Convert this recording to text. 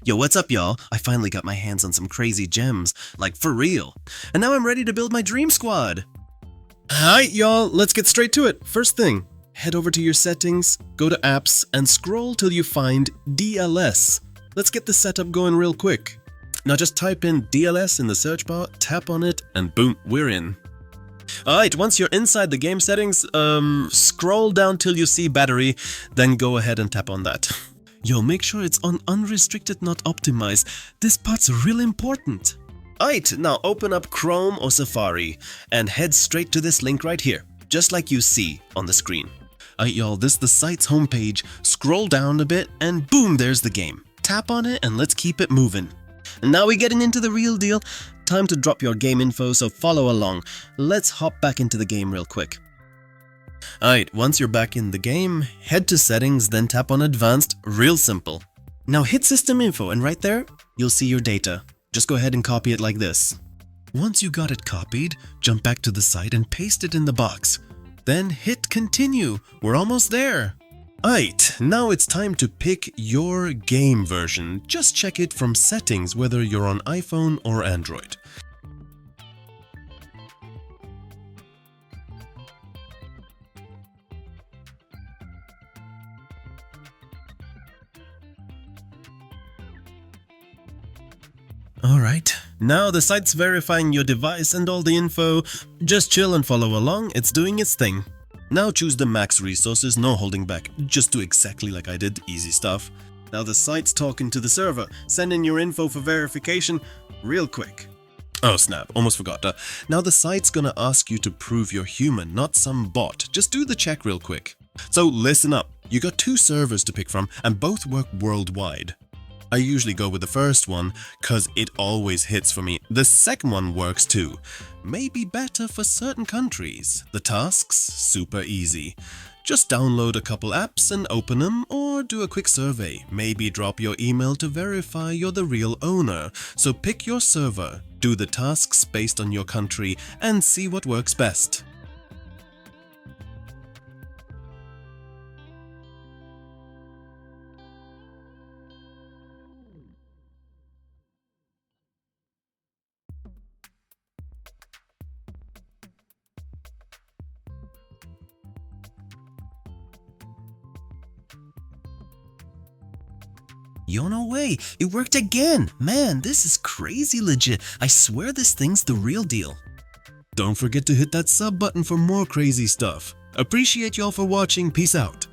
Yo, what's up, y'all? I finally got my hands on some crazy gems, like for real. And now I'm ready to build my dream squad. Alright, y'all, let's get straight to it. First thing, head over to your settings, go to apps, and scroll till you find DLS. Let's get the setup going real quick. Now just type in DLS in the search bar, tap on it, and boom, we're in. Alright, once you're inside the game settings, scroll down till you see battery, then go ahead and tap on that. Yo, make sure it's on unrestricted, not optimized. This part's really important. Alright, now open up Chrome or Safari and head straight to this link right here, just like you see on the screen. Alright y'all, this is the site's homepage. Scroll down a bit and boom, there's the game. Tap on it and let's keep it moving. And now we're getting into the real deal. Time to drop your game info, so follow along. Let's hop back into the game real quick. Alright, once you're back in the game, head to settings, then tap on advanced, real simple. Now hit system info and right there, you'll see your data. Just go ahead and copy it like this. Once you got it copied, jump back to the site and paste it in the box. Then hit continue, we're almost there. Alright, now it's time to pick your game version. Just check it from settings whether you're on iPhone or Android. Alright, now the site's verifying your device and all the info. Just chill and follow along, it's doing its thing. Now choose the max resources, no holding back. Just do exactly like I did, easy stuff. Now the site's talking to the server. Send in your info for verification real quick. Oh snap, almost forgot. Now the site's gonna ask you to prove you're human, not some bot. Just do the check real quick. So listen up, you got two servers to pick from and both work worldwide. I usually go with the first one, cause it always hits for me. The second one works too. Maybe better for certain countries. The tasks, super easy. Just download a couple apps and open them, or do a quick survey. Maybe drop your email to verify you're the real owner. So pick your server, do the tasks based on your country, and see what works best. Yo, no way, it worked again! Man, this is crazy legit. I swear this thing's the real deal. Don't forget to hit that sub button for more crazy stuff. Appreciate y'all for watching, peace out.